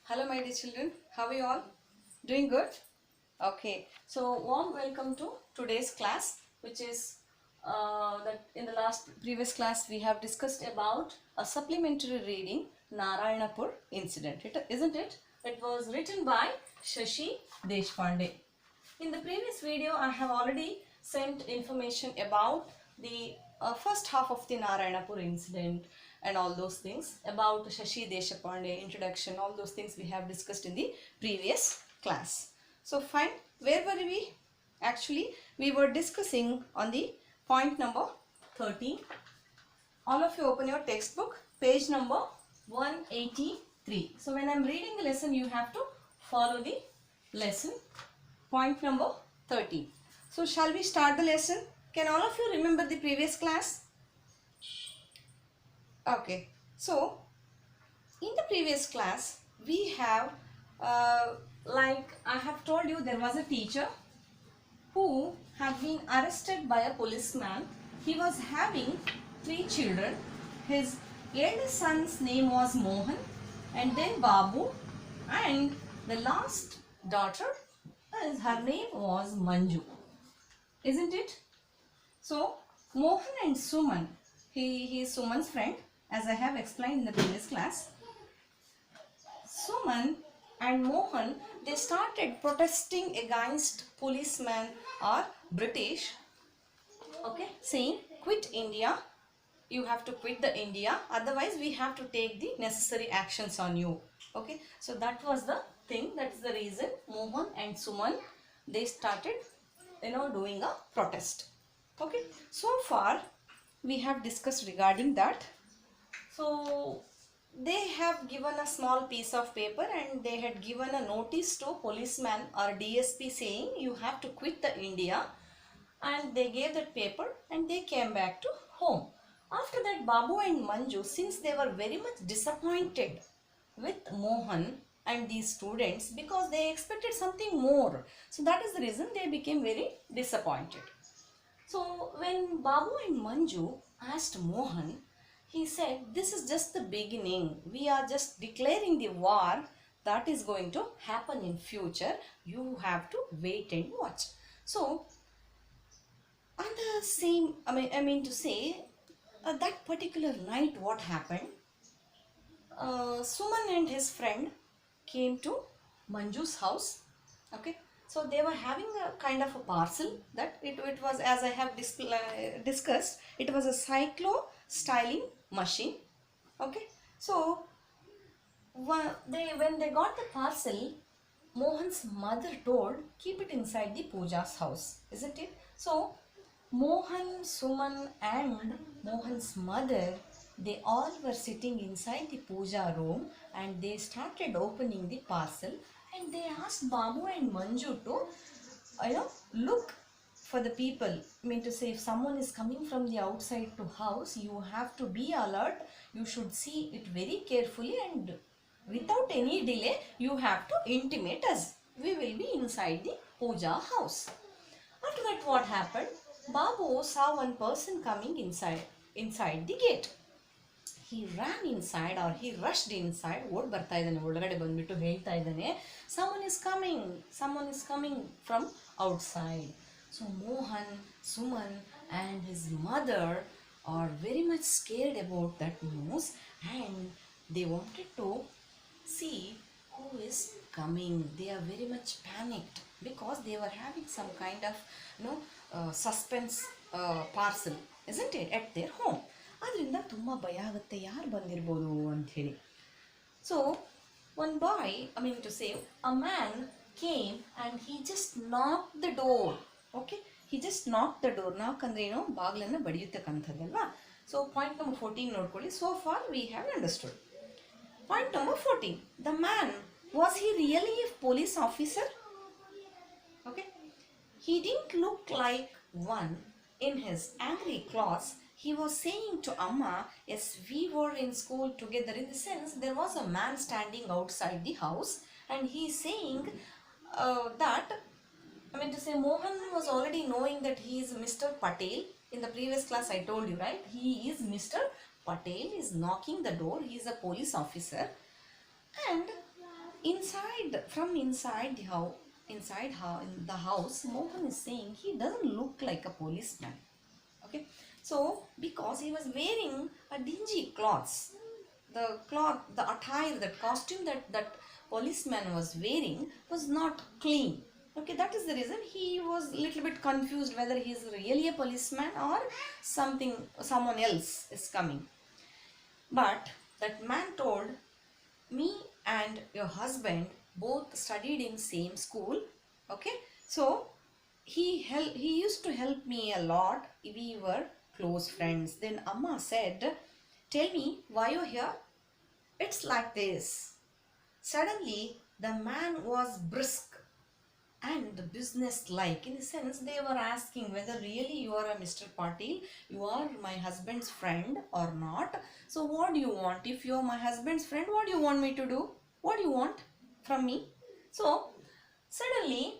Hello, my dear children. How are you all? Doing good? Okay. So, warm welcome to today's class, which is that in the last previous class we have discussed about a supplementary reading, Narayanapur incident. Isn't it? It was written by Shashi Deshpande. In the previous video, I have already sent information about the first half of the Narayanapur incident and all those things about Shashi Deshpande, introduction, all those things we have discussed in the previous class. So fine, where were we? Actually, we were discussing on the point number 13. All of you open your textbook, page number 183. So when I am reading the lesson, you have to follow the lesson. Point number 13. So shall we start the lesson? Can all of you remember the previous class? Okay. So in the previous class we have like I have told you, there was a teacher who had been arrested by a policeman. He was having 3 children. His eldest son's name was Mohan, and then Babu, and the last daughter, her name was Manju. Isn't it? So Mohan and Suman, he is Suman's friend, as I have explained in the previous class. Suman and Mohan, they started protesting against policemen or British, okay, saying quit India, you have to quit the India, otherwise we have to take the necessary actions on you. Okay, so that was the thing, that's the reason Mohan and Suman, they started doing a protest. Okay, so far we have discussed regarding that. So they have given a small piece of paper and they had given a notice to policeman or DSP saying you have to quit the India, and they gave that paper and they came back to home. After that, Babu and Manju, since they were very much disappointed with Mohan and these students because they expected something more, so that is the reason they became very disappointed. So when Babu and Manju asked Mohan, he said, this is just the beginning. We are just declaring the war that is going to happen in future. You have to wait and watch. So on the same, I mean to say, that particular night what happened, Suman and his friend came to Manju's house. Okay, so they were having a kind of a parcel that it was, as I have discussed, it was a cyclo styling machine. Okay, so when they got the parcel, Mohan's mother told, keep it inside the Pooja's house, isn't it? So Mohan, Suman and Mohan's mother, they all were sitting inside the puja room and they started opening the parcel, and they asked Babu and Manju to look for the people. I mean to say, if someone is coming from the outside to house, you have to be alert. You should see it very carefully, and without any delay you have to intimate us. We will be inside the puja house. After that, what happened? Babu saw one person coming inside the gate. He ran inside, or he rushed inside. ಓಡ್ ಬರ್ತಾ ಇದ್ದಾನೆ, ಒಳಗಡೆ ಬಂದ್ಬಿಟ್ಟು ಹೇಳ್ತಾ ಇದ್ದಾನೆ, someone is coming from outside. So Mohan, Suman and his mother are very much scared about that news, and they wanted to see who is coming. They are very much panicked because they were having some kind of suspense parcel, isn't it, at their home. ಅದರಿಂದ ತುಂಬ ಭಯ ಆಗುತ್ತೆ, ಯಾರು ಬಂದಿರ್ಬೋದು ಅಂಥೇಳಿ. So one boy, I mean to say, a man came and he just knocked the door. Okay, he just knocked the door. ನಾಕ್ ಅಂದ್ರೆ ಏನು, ಬಾಗಿಲನ್ನು ಬಡಿಯುತ್ತಕ್ಕಂಥದ್ದಲ್ವಾ. ಸೊ ಪಾಯಿಂಟ್ ನಂಬರ್ 14 ನೋಡ್ಕೊಳ್ಳಿ. So far we have understood. Point number 14. The man, was he really a police officer? Okay, he didn't look like one. In his angry clothes, he was saying to Amma, yes, we were in school together. In the sense, there was a man standing outside the house and he is saying that, I mean to say, Mohan was already knowing that he is Mr. Patel. In the previous class I told you, right? He is Mr. Patel, is knocking the door. He is a police officer. And from inside the house, in the house, Mohan is saying he doesn't look like a policeman. Okay, so because he was wearing a dingy clothes, the attire, that costume that policeman was wearing was not clean. Okay, that is the reason he was a little bit confused whether he is really a policeman or someone else is coming. But that man told, me and your husband both studied in same school. Okay, so he used to help me a lot, we were close friends. Then Amma said, tell me why you're here. It's like this. Suddenly the man was brisk and business like, in the sense they were asking whether really you are a Mr. Patil, you are my husband's friend or not. So what do you want? If you are my husband's friend, what do you want me to do? What do you want from me? So suddenly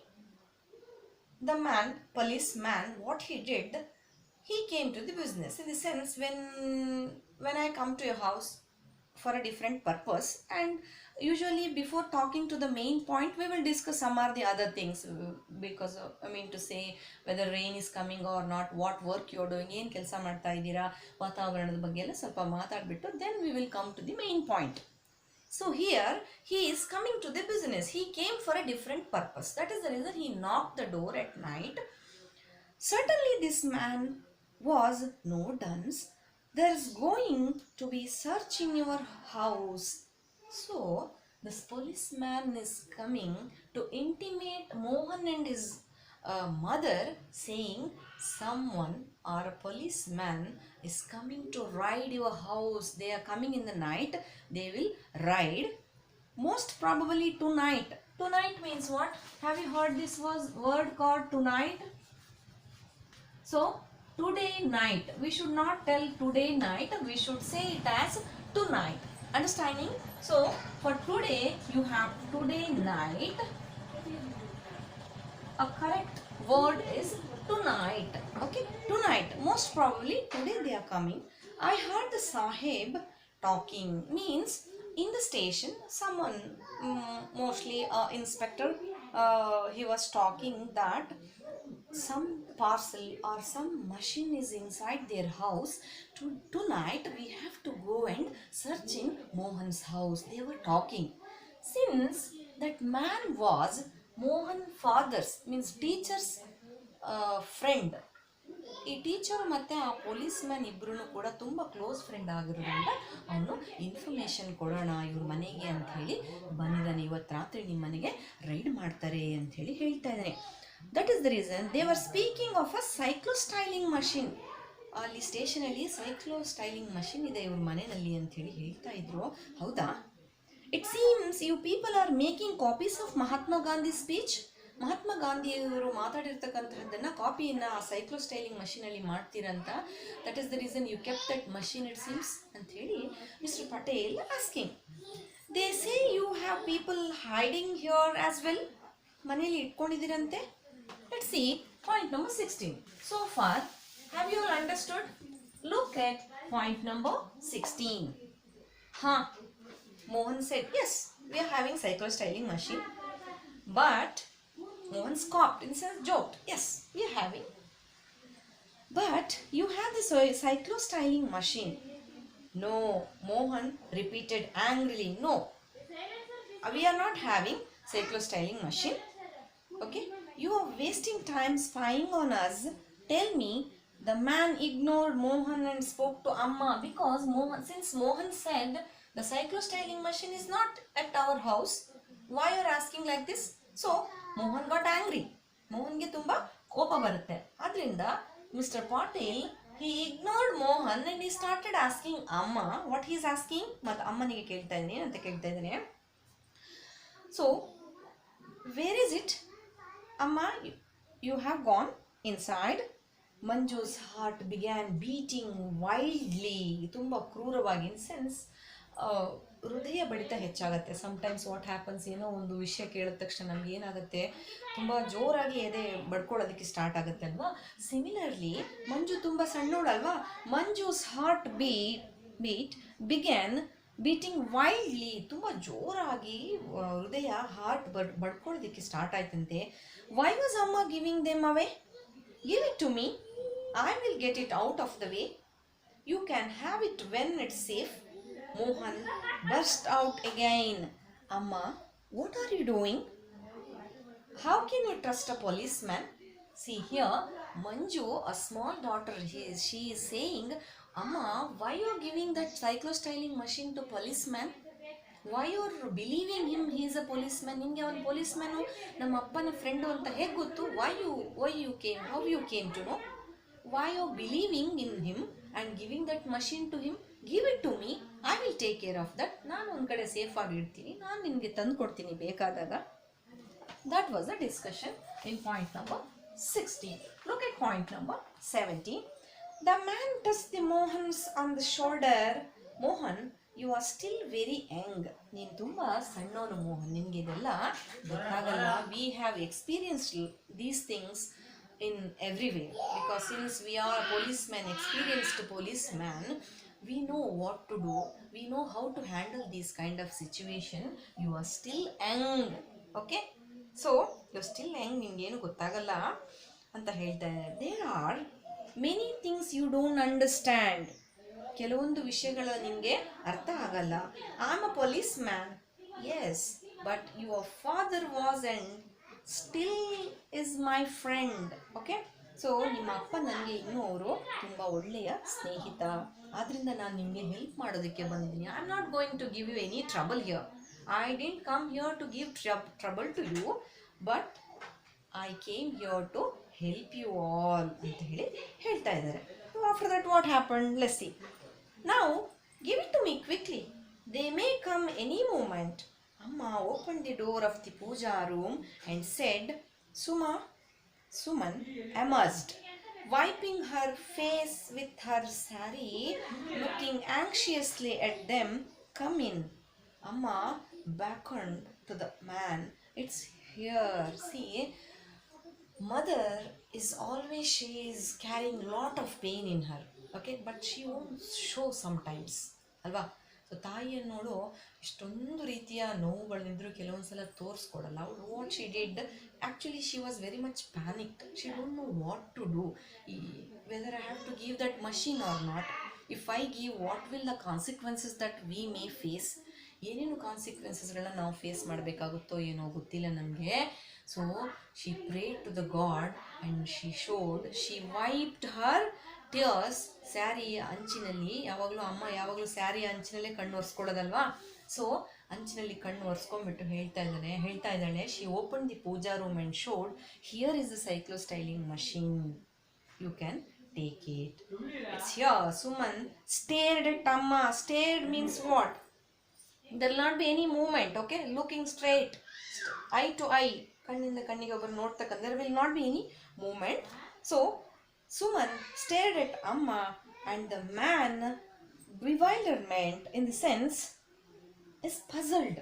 the policeman, what he did, he came to the business, in the sense when I come to your house for a different purpose, and usually before talking to the main point we will discuss some or the other things, because I mean to say whether rain is coming or not, what work you are doing, ಏನು ಕೆಲಸ ಮಾಡ್ತಾ ಇದ್ದೀರಾ, ವಾತಾವರಣದ ಬಗ್ಗೆ ಎಲ್ಲ ಸ್ವಲ್ಪ ಮಾತಾಡ್ಬಿಟ್ಟು then we will come to the main point. So here he is coming to the business. He came for a different purpose. That is the reason he knocked the door at night. Certainly this man was no dunce. There is going to be search in your house. So this policeman is coming to intimate Mohan and his mother, saying someone or a policeman is coming to raid your house. They are coming in the night. They will raid. Most probably tonight. Tonight means what? Have you heard this word called tonight? So today night. We should not tell today night. We should say it as tonight. Understanding? So for today you have today night. A correct word is tonight. Okay, tonight. Most probably today they are coming. I heard the Sahib talking, means in the station someone, mostly inspector, he was talking that some parcel or some machine is inside their house. Tonight we have to go and search in Mohan's house. They were talking. Since that man was Mohan father's, means teacher's friend. ಈ teacher ಮತ್ತು ಆ police man ಇಬ್ಬರೂ ಕೂಡ ತುಂಬ close friend ಆಗಿರೋದ್ರಿಂದ ಅವನು information ಕೊಡೋಣ ಇವ್ರ ಮನೆಗೆ ಅಂತ ಹೇಳಿ ಬಂದಿದ್ದಾನೆ. ಇವತ್ತು ರಾತ್ರಿ ನಿಮ್ಮ ಮನೆಗೆ ರೈಡ್ ಮಾಡ್ತಾರೆ ಅಂತ ಹೇಳಿ ಹೇಳ್ತಾ ಇದ್ದಾನೆ. That is the reason they were speaking of a cyclo styling machine. ಅಲ್ಲಿ ಸ್ಟೇಷನಲ್ಲಿ ಸೈಕ್ಲೋ ಸ್ಟೈಲಿಂಗ್ ಮಷಿನ್ ಇದೆ ಇವ್ರ ಮನೆಯಲ್ಲಿ ಅಂತ ಹೇಳಿ ಹೇಳ್ತಾ ಇದ್ರು. ಹೌದಾ? It seems you people are making copies of Mahatma Gandhi speech. Mahatma ಗಾಂಧಿಯವರು ಮಾತಾಡಿರ್ತಕ್ಕಂತಹದ್ದನ್ನು ಕಾಪಿಯನ್ನು ಆ ಸೈಕ್ಲೋ ಸ್ಟೈಲಿಂಗ್ ಮಷೀನಲ್ಲಿ ಮಾಡ್ತೀರಂತ. That is the reason you kept that machine it seems ಅಂತ ಹೇಳಿ mister Patel asking. They say you have people hiding here as well. ಮನೆಯಲ್ಲಿ ಇಟ್ಕೊಂಡಿದ್ದೀರಂತೆ. Let's see point number 16. So far have you all understood? Look at point number 16. Mohan said, yes, we are having cyclo styling machine. But Mohan scoffed and says, joked, yes, we are having. But you have this cyclo styling machine. No, Mohan repeated angrily, no, we are not having cyclo styling machine. Okay, you are wasting time spying on us. Tell me. The man ignored Mohan and spoke to Amma, because since Mohan said the cyclo styling machine is not at our house, why you are asking like this? So Mohan got angry. Mohan ge tumba kopa barutte. Adrinda Mr. Patil, he ignored Mohan and he started asking Amma what he is asking. Mat Amma nige kelta idane ante kelta idane. So where is it? Amma, you have gone inside. Manju's heart began beating wildly. ತುಂಬ ಕ್ರೂರವಾಗಿ, in sense ಹೃದಯ ಬಡಿತ ಹೆಚ್ಚಾಗುತ್ತೆ. Sometimes what happens, ಏನೋ ಒಂದು ವಿಷಯ ಕೇಳಿದ ತಕ್ಷಣ ನಮ್ಗೆ ಏನಾಗುತ್ತೆ, ತುಂಬ ಜೋರಾಗಿ ಎದೆ ಬಡ್ಕೊಳ್ಳೋದಕ್ಕೆ ಸ್ಟಾರ್ಟ್ ಆಗುತ್ತೆ ಅಲ್ವಾ. ಸಿಮಿಲರ್ಲಿ ಮಂಜು ತುಂಬ ಸಣ್ಣೋಳಲ್ವಾ. Manju's heart beat began beating wildly, ತುಂಬ ಜೋರಾಗಿ ಹೃದಯ ಹಾರ್ಟ್ ಬಡ್ಕೊಳ್ಳೋದಕ್ಕೆ ಸ್ಟಾರ್ಟ್ ಆಯ್ತಂತೆ. ವೈ ವಾಸ್ ಅಮ್ಮ giving them away? Give it to me, I will get it out of the way, you can have it when it's safe. Mohan burst out again. Amma, what are you doing? How can you trust a policeman? See here, Manju, a small daughter, she is saying, Amma, why you are giving that cyclostyling machine to policeman? Why you are believing him he is a policeman? ನಿಮಗೆ ಅವನು ಪೊಲೀಸ್ಮ್ಯಾನು ನಮ್ಮ ಅಪ್ಪನ friend ಅಂತ ಹೇಗೆ ಗೊತ್ತು? why you came, how you came to know? Why you are believing in him and giving that machine to him? Give it to me, I will take care of that. ನಾನು ಒಂದು ಕಡೆ safe ಆಗಿ ಇಡ್ತೀನಿ, ನಾನು ನಿಮಗೆ ತಂದು ಕೊಡ್ತೀನಿ ಬೇಕಾದಾಗ. That was the discussion in point number 16. Look at point number 17. The man touched the Mohans on the shoulder. Mohan, you are still very young. ನೀನು ತುಂಬ ಸಣ್ಣವನು ಮೋಹನ್, ನಿನಗೆ ಇದೆಲ್ಲ ಗೊತ್ತಾಗಲ್ಲ. We have experienced these things in everywhere, because since we are policemen, experienced policeman, we know what to do, we know how to handle this kind of situation. You are still young, okay? So you are still young, ನಿಮಗೇನು ಗೊತ್ತಾಗಲ್ಲ ಅಂತ ಹೇಳ್ತಾ ಇದ್ದಾರೆ. There are many things you don't understand. ಕೆಲವೊಂದು ವಿಷಯಗಳು ನಿಮಗೆ ಅರ್ಥ ಆಗಲ್ಲ. I am a policeman, yes, but your father wasn't, still is my friend, okay? So ನಿಮ್ಮ ಅಪ್ಪ ನನಗೆ ಇನ್ನೂ ಅವರು ತುಂಬ ಒಳ್ಳೆಯ ಸ್ನೇಹಿತ, ಆದ್ದರಿಂದ ನಾನು ನಿಮಗೆ ಹೆಲ್ಪ್ ಮಾಡೋದಕ್ಕೆ ಬಂದಿದ್ದೀನಿ. I am not going to give you any trouble here. I didn't come here to give trouble to you, but I came here to help you all ಅಂತ ಹೇಳಿ ಹೇಳ್ತಾ ಇದ್ದಾರೆ. After that what happen, let's see. Now give it to me quickly, they may come any moment. Amma opened the door of the puja room and said, Suman emerged, wiping her face with her saree, looking anxiously at them. Come in. Amma beckoned to the man. It's here. See, mother is always, she is carrying lot of pain in her, okay, but she won't show sometimes, alva. So ತಾಯಿಯನ್ನೋಳು ಇಷ್ಟೊಂದು ರೀತಿಯ ನೋವುಗಳನ್ನಿದ್ರು ಕೆಲವೊಂದು ಸಲ ತೋರಿಸ್ಕೊಡಲ್ಲ. ಅವಳು what she did, actually she was very much panic. She don't know what to do, whether I have to give that machine or not. If I give, what will the consequences that we may face. ಏನೇನು ಕಾನ್ಸಿಕ್ವೆನ್ಸಸ್ಗಳನ್ನ ನಾವು face ಮಾಡಬೇಕಾಗುತ್ತೋ ಏನೋ ಗೊತ್ತಿಲ್ಲ ನಮಗೆ. So she prayed to the god and she wiped her tears. Sari ಅಂಚಿನಲ್ಲಿ ಯಾವಾಗಲೂ ಅಮ್ಮ ಯಾವಾಗಲೂ ಸ್ಯಾರಿ ಅಂಚಿನಲ್ಲೇ ಕಣ್ಣು ಒರೆಸ್ಕೊಳ್ಳೋದಲ್ವಾ. ಸೊ ಅಂಚಿನಲ್ಲಿ ಕಣ್ಣು ಒರೆಸ್ಕೊಂಡ್ಬಿಟ್ಟು ಹೇಳ್ತಾ ಇದ್ದಾಳೆ, she open the puja room and showed, here is the cyclostyling machine, you can take it. It's here. Suman stared at Amma. Stared means what? There will not be any movement, okay? Looking straight, eye to eye, ಕಣ್ಣಿಂದ ಕಣ್ಣಿಗೆ ಒಬ್ಬರು ನೋಡ್ತಕ್ಕಂಥ, there will not be any movement. So Suman stared at Amma, and the man, bewilderment in the sense, is puzzled,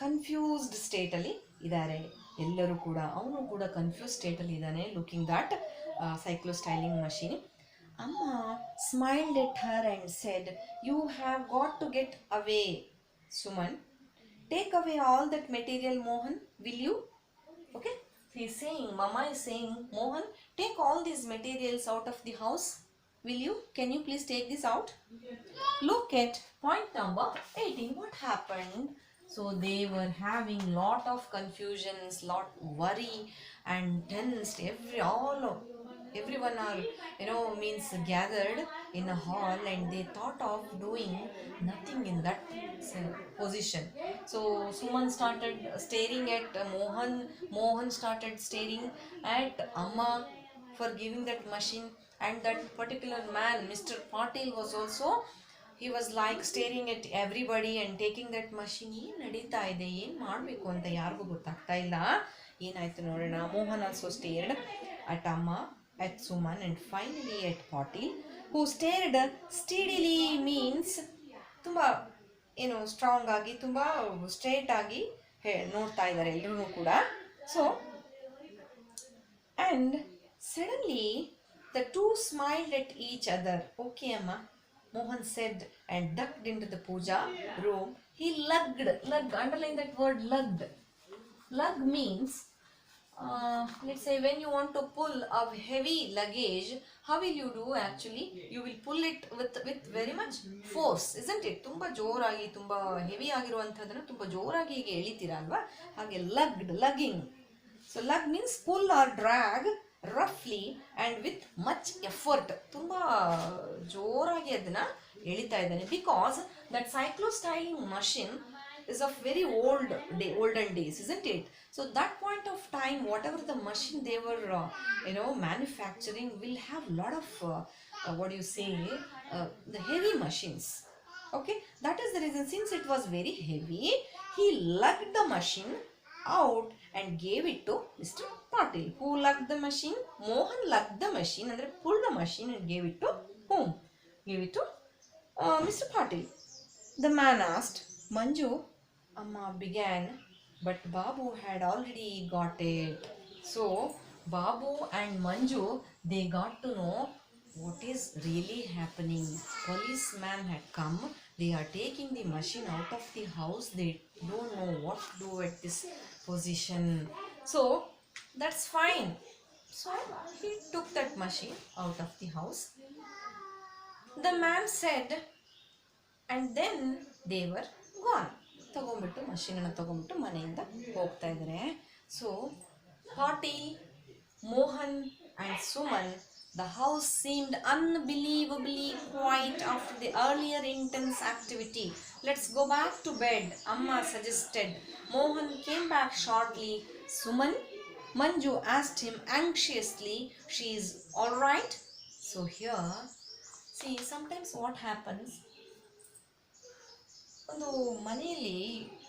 confused state ಅಲ್ಲಿ ಇದ್ದಾರೆ ಎಲ್ಲರೂ ಕೂಡ. ಅವನು ಕೂಡ confuse ಸ್ಟೇಟಲ್ಲಿ ಇದ್ದಾನೆ, looking that cyclo styling machine. Amma smiled at her and said, you have got to get away, Suman. Take away all that material, Mohan, will you? Okay? He is saying, Mama is saying, Mohan, take all these materials out of the house. Will you? Can you please take this out? Look at point number 18. What happened? So they were having lot of confusions, lot worry and tensed. Everyone are, means gathered in a hall, and they thought of doing nothing in that position. So Suman started staring at Mohan started staring at Amma for giving that machine, and that particular man, Mr. Patil, was also, he was like staring at everybody and taking that machine. ಏನು ನಡೀತಾ ಇದೆ, ಏನು ಮಾಡಬೇಕು ಅಂತ ಯಾರಿಗೂ ಗೊತ್ತಾಗ್ತಾ ಇಲ್ಲ. ಏನಾಯ್ತು ನೋಡೋಣ. Mohan also stared at Amma, at Suman, and finally at Patil, who stared steadily means ತುಂಬ ಸ್ಟ್ರಾಂಗ್ ಆಗಿ, ತುಂಬ ಸ್ಟ್ರೇಟ್ ಆಗಿ ನೋಡ್ತಾ ಇದ್ದಾರೆ ಎಲ್ಲರೂ ಕೂಡ. So and suddenly the two smiled at each other. Okay, Amma, Mohan said and ducked into the puja room. He lugged, underline that word lugged. Lug means, let's say when you want to pull a heavy luggage, how will you do actually? You will pull it with very much force, isn't it? ತುಂಬ ಜೋರಾಗಿ ತುಂಬ heavy ಆಗಿರುವಂಥದ್ದನ್ನು ತುಂಬ ಜೋರಾಗಿ ಹೀಗೆ ಎಳಿತೀರಾ ಅಲ್ವಾ? ಹಾಗೆ lugging. So lug means pull or drag roughly and with much effort. ತುಂಬ ಜೋರಾಗಿ ಅದನ್ನ ಎಳಿತಾ ಇದ್ದಾನೆ. Because that cyclostyling machine is of very olden days, isn't it? So that point of time, whatever the machine they were manufacturing will have lot of what do you say, the heavy machines. Okay, that is the reason, since it was very heavy, he lugged the machine out and gave it to Mr. Patil. Who lugged the machine? Mohan lugged the machine, and pulled the machine and gave it to whom? Gave it to Mr. Patil. The man asked. Manju, Amma began, but Babu had already got it. So Babu and Manju, they got to know what is really happening. Policeman had come. They are taking the machine out of the house. They don't know what to do at this position. So that's fine. So he took that machine out of the house. The man said, and then they were gone. ತಗೊಂಡ್ಬಿಟ್ಟು ಮಷೀನನ್ನು ತಗೊಂಡ್ಬಿಟ್ಟು ಮನೆಯಿಂದ ಹೋಗ್ತಾ ಇದ್ದಾರೆ. So Patil, Mohan and Suman, the house seemed unbelievably quiet after the earlier intense activity. Let's go back to bed, Amma suggested. Mohan came back shortly. Suman, Manju asked him anxiously, she is all right? So here, see, sometimes what happens, ಒಂದು ಮನೆಯಲ್ಲಿ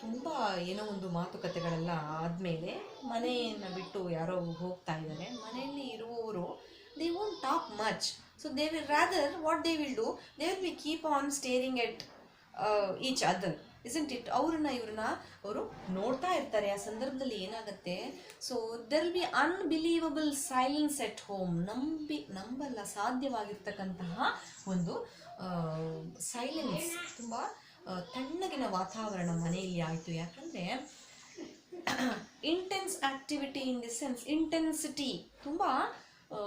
ತುಂಬ ಏನೋ ಒಂದು ಮಾತುಕತೆಗಳೆಲ್ಲ ಆದಮೇಲೆ ಮನೆಯನ್ನು ಬಿಟ್ಟು ಯಾರೋ ಹೋಗ್ತಾ ಇದ್ದಾರೆ. ಮನೆಯಲ್ಲಿ ಇರುವವರು they won't talk much. So they will rather what they will do, they will be keep on steering at each other, isn't it? ಇವ್ರನ್ನ ಅವರು ನೋಡ್ತಾ ಇರ್ತಾರೆ. ಆ ಸಂದರ್ಭದಲ್ಲಿ ಏನಾಗುತ್ತೆ, so there will be unbelievable silence at home. ನಂಬಲ್ಲ ಸಾಧ್ಯವಾಗಿರ್ತಕ್ಕಂತಹ ಒಂದು silence, ತುಂಬ ತಣ್ಣಗಿನ ವಾತಾವರಣ ಮನೆಯಲ್ಲಿ ಆಯಿತು. ಯಾಕಂದರೆ intense activity in the sense, intensity ತುಂಬ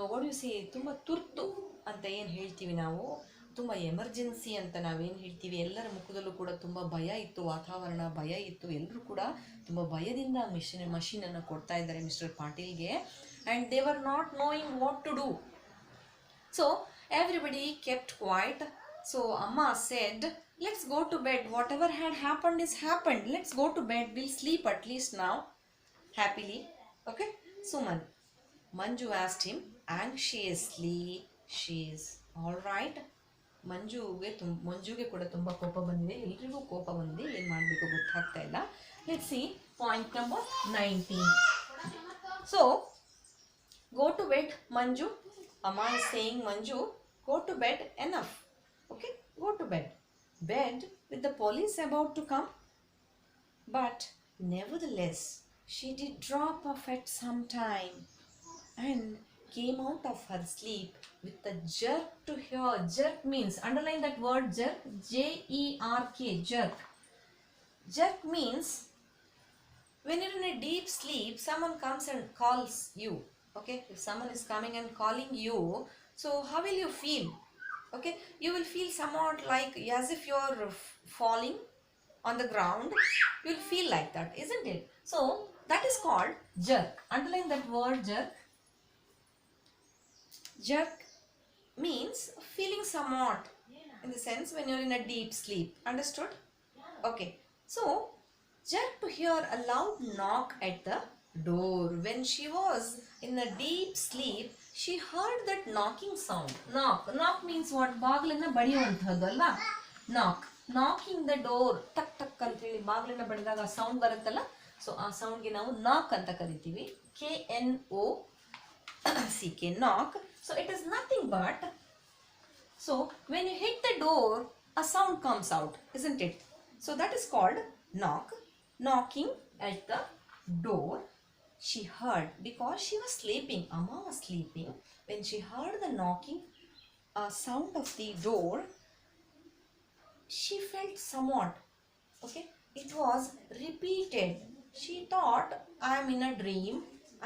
ವಾಟ್ ಯು ಸೇ, ತುಂಬ ತುರ್ತು ಅಂತ ಏನು ಹೇಳ್ತೀವಿ ನಾವು, ತುಂಬ ಎಮರ್ಜೆನ್ಸಿ ಅಂತ ನಾವೇನು ಹೇಳ್ತೀವಿ. ಎಲ್ಲರ ಮುಖದಲ್ಲೂ ಕೂಡ ತುಂಬ ಭಯ ಇತ್ತು, ವಾತಾವರಣ ಭಯ ಇತ್ತು. ಎಲ್ಲರೂ ಕೂಡ ತುಂಬ ಭಯದಿಂದ ಮಷೀನನ್ನು ಕೊಡ್ತಾ ಇದ್ದಾರೆ ಮಿಸ್ಟರ್ ಪಾಟೀಲ್ಗೆ. And they were not knowing what to do. So everybody kept quiet. So ಅಮ್ಮ said, let's go to bed. Whatever had happened is happened. Let's go to bed. We'll sleep at least now. Happily. Okay? Suman. Manju asked him anxiously. She's alright. ಮಂಜುಗೆ ಕೂಡ ತುಂಬ ಕೋಪ ಬಂದಿದೆ. ಎಲ್ರಿಗೂ ಕೋಪ ಬಂದಿದೆ. ಏನು ಮಾಡಬೇಕು ಗೊತ್ತಾಗ್ತಾ ಇಲ್ಲ. Let's see point number 19. So, go to bed, Manju. Amma is saying, Manju, go to bed. Enough. Okay? Go to bed. Bed with the police about to come. But nevertheless, she did drop off at some time and came out of her sleep with a jerk to hear. Jerk means, underline that word jerk, J-E-R-K, jerk. Jerk means when you're in a deep sleep, someone comes and calls you. Okay, if someone is coming and calling you, so how will you feel? Okay, you will feel somewhat like as if you are falling on the ground. You will feel like that, isn't it? So that is called jerk. Underline that word jerk. Jerk means feeling somewhat in the sense when you are in a deep sleep. Understood? Okay, so jerk to hear a loud knock at the door. When she was in a deep sleep, she heard that knocking sound. Knock means what? ಬಾಗಿಲನ್ನ ಬಡಿಯುವಂಥದ್ದು ಅಲ್ವಾ? knocking the door, ಟಕ್ ಟಕ್ ಅಂತ ಹೇಳಿ ಬಾಗಿಲನ್ನ ಬಡಿದಾಗ sound ಬರುತ್ತಲ್ಲ, so ಆ ಸೌಂಡ್ಗೆ ನಾವು ನಾಕ್ ಅಂತ ಕರಿತೀವಿ. KNOCK, knock. So it is nothing but, so when you hit the door, a sound comes out, isn't it? So that is called knock. Knocking at the door. She heard, because she was sleeping, Amma was sleeping. When she heard the knocking sound of the door, she felt somewhat, okay, it was repeated. She thought, I'm in a dream,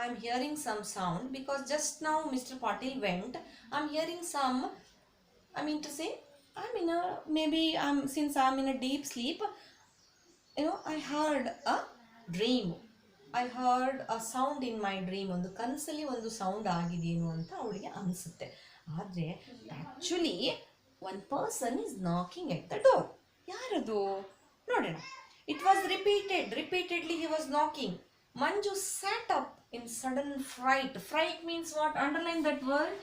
I'm hearing some sound, because just now Mr. Patil went, I'm hearing some, I mean to say, I'm in a, maybe since I'm in a deep sleep, I heard a dream, I heard a sound in my dream, ಒಂದು ಕನಸಲ್ಲಿ ಒಂದು sound ಆಗಿದೆಯೇನು ಅಂತ ಅವಳಿಗೆ ಅನಿಸುತ್ತೆ. ಆದರೆ actually one person is knocking at the door. ಯಾರದು ನೋಡೋಣ. It was repeatedly he was knocking. Manju sat up in sudden fright. Fright means what? Underline that word.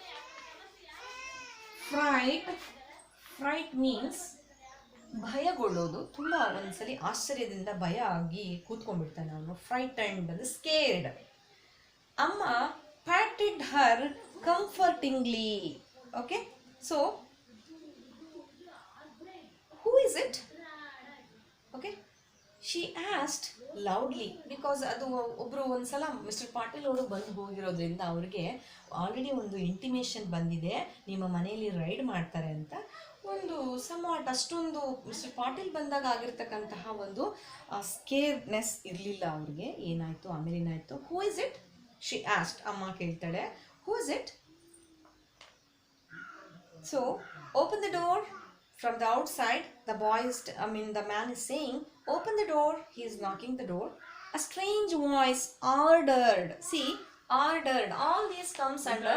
Fright means ಭಯಗೊಳ್ಳೋದು. ತುಂಬ ಒಂದ್ಸಲಿ ಆಶ್ಚರ್ಯದಿಂದ ಭಯ ಆಗಿ ಕೂತ್ಕೊಂಡ್ಬಿಡ್ತಾನೆ ಅವನು. ಫ್ರೈಟೆಂಡ್ ಅಂದರೆ ಸ್ಕೇರ್ಡ್. ಅಮ್ಮ patted her comfortingly. Okay, so who is it? Okay, she asked loudly, because ಅದು ಒಬ್ಬರು ಒಂದ್ಸಲ ಮಿಸ್ಟರ್ ಪಾಟೀಲ್ ಅವರು ಬಂದು ಹೋಗಿರೋದ್ರಿಂದ ಅವ್ರಿಗೆ ಆಲ್ರೆಡಿ ಒಂದು ಇಂಟಿಮೇಷನ್ ಬಂದಿದೆ ನಿಮ್ಮ ಮನೆಯಲ್ಲಿ ರೈಡ್ ಮಾಡ್ತಾರೆ ಅಂತ. ಒಂದು ಸಮ್ವಾಟ್ ಅಷ್ಟೊಂದು ಮಿಸ್ಟರ್ ಪಾಟೀಲ್ ಬಂದಾಗ ಆಗಿರ್ತಕ್ಕಂತಹ ಒಂದು ಸ್ಕೇರ್ನೆಸ್ ಇರಲಿಲ್ಲ ಅವ್ರಿಗೆ. ಏನಾಯಿತು ಆಮೇಲೆ ಏನಾಯಿತು? ಹೂ ಇಸ್ ಇಟ್? She asked. ಅಮ್ಮ ಕೇಳ್ತಾಳೆ, ಹೂ is it? So open the door from the outside. The the man is saying, open the door. He is knocking the door. A strange voice ordered. See, ordered, all these comes under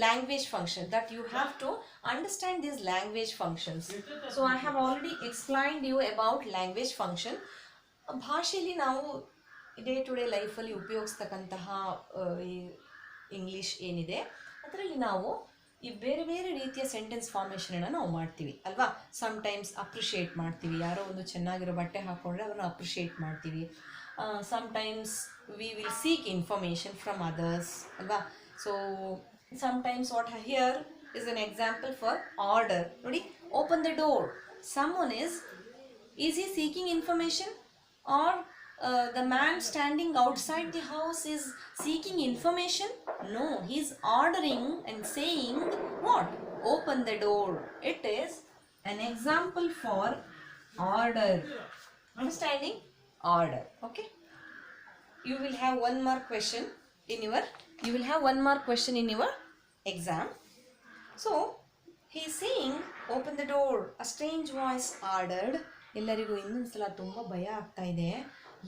language function, that you have to understand these language functions. So I have already explained you about language function. ಭಾಷೆಯಲ್ಲಿ ನಾವು day to day ಲೈಫಲ್ಲಿ ಉಪಯೋಗಿಸ್ತಕ್ಕಂತಹ English ಏನಿದೆ ಅದರಲ್ಲಿ ನಾವು ಈ ಬೇರೆ ಬೇರೆ ರೀತಿಯ ಸೆಂಟೆನ್ಸ್ ಫಾರ್ಮೇಷನನ್ನು ನಾವು ಮಾಡ್ತೀವಿ ಅಲ್ವಾ. ಸಮ್ಟೈಮ್ಸ್ ಅಪ್ರಿಷಿಯೇಟ್ ಮಾಡ್ತೀವಿ, ಯಾರೋ ಒಂದು ಚೆನ್ನಾಗಿರೋ ಬಟ್ಟೆ ಹಾಕ್ಕೊಂಡ್ರೆ ಅವ್ರನ್ನ ಅಪ್ರಿಷಿಯೇಟ್ ಮಾಡ್ತೀವಿ. sometimes we will seek information from others alva. So sometimes what here is an example for order. Nodi, open the door. Someone is he seeking information, or the man standing outside the house is seeking information? No, he is ordering and saying what? Open the door. It is an example for order. Understanding? Order. Okay, you will have one more question in your exam. So he is saying, open the door. A strange voice ordered. ಎಲ್ಲರಿಗೂ ಇನ್ನೊಂದ್ಸಲ ತುಂಬ ಭಯ ಆಗ್ತಾ ಇದೆ.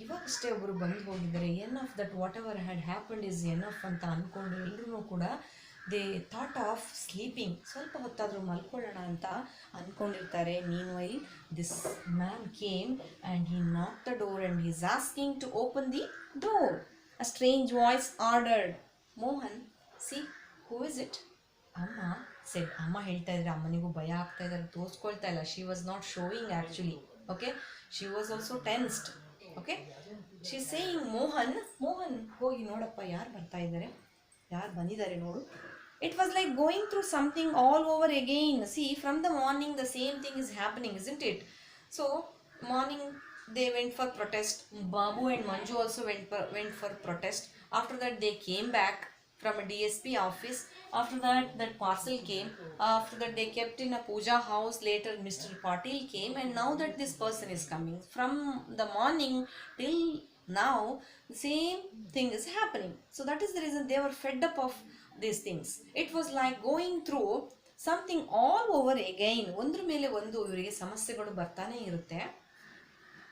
ಇವಾಗಷ್ಟೇ ಒಬ್ಬರು ಬಂದು ಹೋಗಿದ್ದಾರೆ. Enough that what ever had happened is enough ಅಂತ ಅಂದ್ಕೊಂಡು ಎಲ್ಲರೂ ಕೂಡ ದೇ ಥಾಟ್ ಆಫ್ ಸ್ಲೀಪಿಂಗ್, ಸ್ವಲ್ಪ ಹೊತ್ತಾದರೂ ಮಲ್ಕೊಳ್ಳೋಣ ಅಂತ ಅಂದ್ಕೊಂಡಿರ್ತಾರೆ. Meanwhile this man came and he knock the door and he is asking to open the door. A strange voice ordered, Mohan see who is it? ಅಮ್ಮ ಸೆಡ್. ಅಮ್ಮ ಹೇಳ್ತಾ ಇದ್ರೆ ಅಮ್ಮನಿಗೂ ಭಯ ಆಗ್ತಾ ಇದ್ದಾರೆ, ತೋರಿಸ್ಕೊಳ್ತಾ ಇಲ್ಲ. She was not showing actually. Okay, she was also tensed. Okay, she is saying, Mohan ಹೋಗಿ ನೋಡಪ್ಪ ಯಾರು ಬರ್ತಾ ಇದ್ದಾರೆ, ಯಾರು ಬಂದಿದ್ದಾರೆ ನೋಡು. It was like going through something all over again. See, from the morning the same thing is happening, isn't it? So morning they went for protest. Babu and Manju also went for protest. After that they came back from a DSP office. After that parcel came. After that they kept in a puja house. Later Mr. Patil came, and now that this person is coming, from the morning till now the same thing is happening. So that is the reason they were fed up of these things. It was like going through something all over again. ಒಂದ್ರ ಮೇಲೆ ಒಂದು ಇವರಿಗೆ ಸಮಸ್ಯೆಗಳು ಬರ್ತಾನೆ ಇರುತ್ತೆ.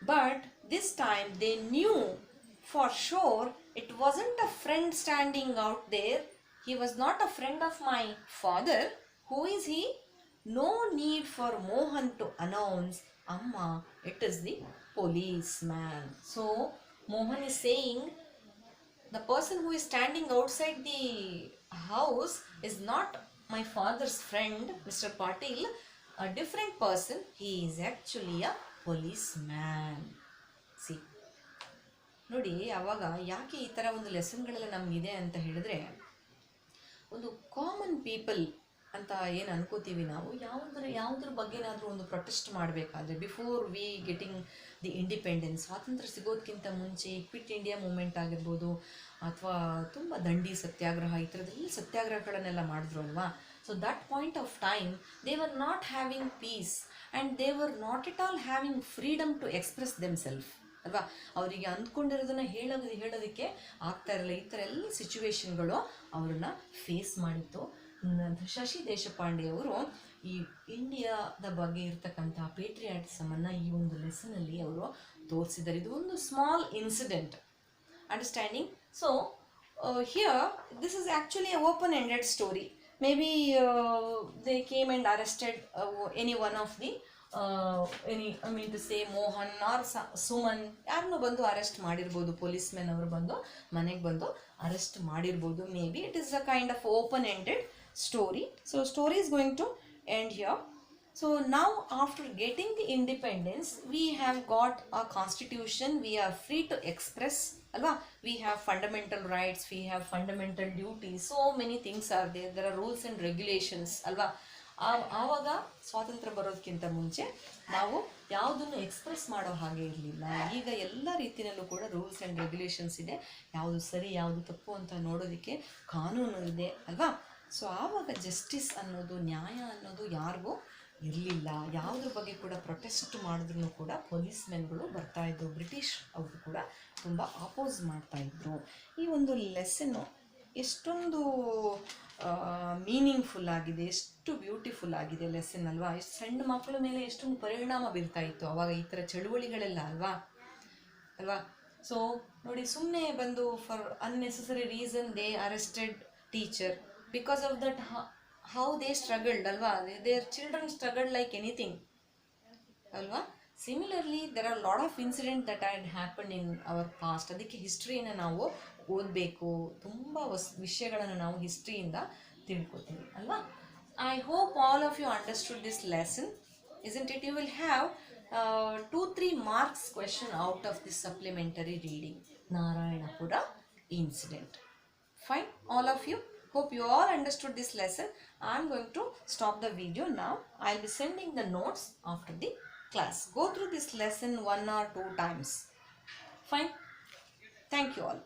But this time they knew for sure it wasn't a friend standing out there. He was not a friend of my father. Who is he? No need for Mohan to announce, Amma, it is the policeman. So Mohan is saying, the person who is standing outside the house is not my father's friend, Mr. Patil, a different person. He is actually a policeman. See, ನೋಡಿ, ಅವಾಗ ಯಾಕೆ ಈ ಥರ ಒಂದು ಲೆಸನ್ಗಳೆಲ್ಲ ನಮಗಿದೆ ಅಂತ ಹೇಳಿದ್ರೆ, ಒಂದು ಕಾಮನ್ ಪೀಪಲ್ ಅಂತ ಏನು ಅನ್ಕೋತೀವಿ ನಾವು, ಯಾವುದ್ರ ಬಗ್ಗೆನಾದರೂ ಒಂದು ಪ್ರೊಟೆಸ್ಟ್ ಮಾಡಬೇಕಾದ್ರೆ, before we getting the independence, ಸ್ವಾತಂತ್ರ್ಯ ಸಿಗೋದಕ್ಕಿಂತ ಮುಂಚೆ ಕ್ವಿಟ್ ಇಂಡಿಯಾ ಮೂಮೆಂಟ್ ಆಗಿರ್ಬೋದು, ಅಥವಾ ತುಂಬ ದಂಡಿ ಸತ್ಯಾಗ್ರಹ, ಈ ಥರದ್ದೆಲ್ಲ ಸತ್ಯಾಗ್ರಹಗಳನ್ನೆಲ್ಲ ಮಾಡಿದ್ರು ಅಲ್ವಾ. So that point of time they were not having peace and they were not at all having freedom to express themselves ಅಲ್ವಾ. ಅವರಿಗೆ ಅಂದ್ಕೊಂಡಿರೋದನ್ನ ಹೇಳೋದಕ್ಕೆ ಆಗ್ತಾ ಇರಲಿಲ್ಲ. ಈ ಥರ ಎಲ್ಲ ಸಿಚುವೇಶನ್ಗಳು ಅವ್ರನ್ನ ಫೇಸ್ ಮಾಡಿತ್ತು. ಶಶಿ ದೇಶಪಾಂಡೆ ಅವರು ಈ ಇಂಡಿಯಾದ ಬಗ್ಗೆ ಇರ್ತಕ್ಕಂಥ ಪೇಟ್ರಿಯಾಟಿಸಮನ್ನು ಈ ಒಂದು ಲೆಸನಲ್ಲಿ ಅವರು ತೋರಿಸಿದ್ದಾರೆ. ಇದು ಒಂದು small incident understanding. So here this is actually a open-ended story. Maybe they came and arrested any one of the I mean to say Mohan or Suman, ಯಾರನ್ನೂ ಬಂದು ಅರೆಸ್ಟ್ ಮಾಡಿರ್ಬೋದು. ಪೊಲೀಸ್ ಮೆನ್ ಅವರು ಬಂದು ಮನೆಗೆ ಬಂದು ಅರೆಸ್ಟ್ ಮಾಡಿರ್ಬೋದು. May be it is a kind of open-ended story. So story is going to end here. So now after getting the independence, we have got a constitution. We are free to express, alva. We have fundamental rights, we have fundamental duties. So many things are there. There are rules and regulations, alva. ಆವಾಗ ಸ್ವಾತಂತ್ರ್ಯ ಬರೋದಕ್ಕಿಂತ ಮುಂಚೆ ನಾವು ಯಾವುದನ್ನು express ಮಾಡೋ ಹಾಗೆ ಇರಲಿಲ್ಲ. ಈಗ ಎಲ್ಲ ರೀತಿಯಲ್ಲೂ ಕೂಡ ರೂಲ್ಸ್ ಆ್ಯಂಡ್ ರೆಗ್ಯುಲೇಷನ್ಸ್ ಇದೆ. ಯಾವುದು ಸರಿ ಯಾವುದು ತಪ್ಪು ಅಂತ ನೋಡೋದಕ್ಕೆ ಕಾನೂನು ಇದೆ ಅಲ್ವಾ. ಸೊ ಆವಾಗ ಜಸ್ಟಿಸ್ ಅನ್ನೋದು, ನ್ಯಾಯ ಅನ್ನೋದು ಯಾರಿಗೂ ಇರಲಿಲ್ಲ. ಯಾವುದ್ರ ಬಗ್ಗೆ ಕೂಡ ಪ್ರೊಟೆಸ್ಟ್ ಮಾಡಿದ್ರು ಕೂಡ ಪೊಲೀಸ್ ಮೆನ್ಗಳು ಬರ್ತಾಯಿದ್ರು. ಬ್ರಿಟಿಷ್ ಅವರು ಕೂಡ ತುಂಬ ಅಪೋಸ್ ಮಾಡ್ತಾಯಿದ್ರು. ಈ ಒಂದು ಲೆಸನ್ನು ಎಷ್ಟೊಂದು ಮೀನಿಂಗ್ಫುಲ್ ಆಗಿದೆ, ಎಷ್ಟು ಬ್ಯೂಟಿಫುಲ್ ಆಗಿದೆ ಲೆಸನ್ ಅಲ್ವಾ. ಎಷ್ಟು ಸಣ್ಣ ಮಕ್ಕಳ ಮೇಲೆ ಎಷ್ಟೊಂದು ಪರಿಣಾಮ ಬೀರ್ತಾ ಇತ್ತು ಆವಾಗ ಈ ಥರ ಚಳುವಳಿಗಳೆಲ್ಲ ಅಲ್ವಾ. ಸೊ ನೋಡಿ, ಸುಮ್ಮನೆ ಬಂದು for unnecessary reason they arrested teacher. Because of that, how they struggled, alva. Their children struggled like anything, alva. Similarly, there are a lot of incidents that had happened in our past. ಅದಕ್ಕೆ ಹಿಸ್ಟ್ರಿಯನ್ನು ನಾವು ಓದಬೇಕು. ತುಂಬ ವಿಷಯಗಳನ್ನು ನಾವು ಹಿಸ್ಟ್ರಿಯಿಂದ ತಿಳ್ಕೊತೀವಿ ಅಲ್ವಾ. I hope all of you understood this lesson, isn't it? You will have 2-3 marks question out of this supplementary reading, Narayanapura incident. Fine, all of you. Hope you all understood this lesson. I am going to stop the video now. I will be sending the notes after the class. Go through this lesson 1 or 2 times. Fine. Thank you all.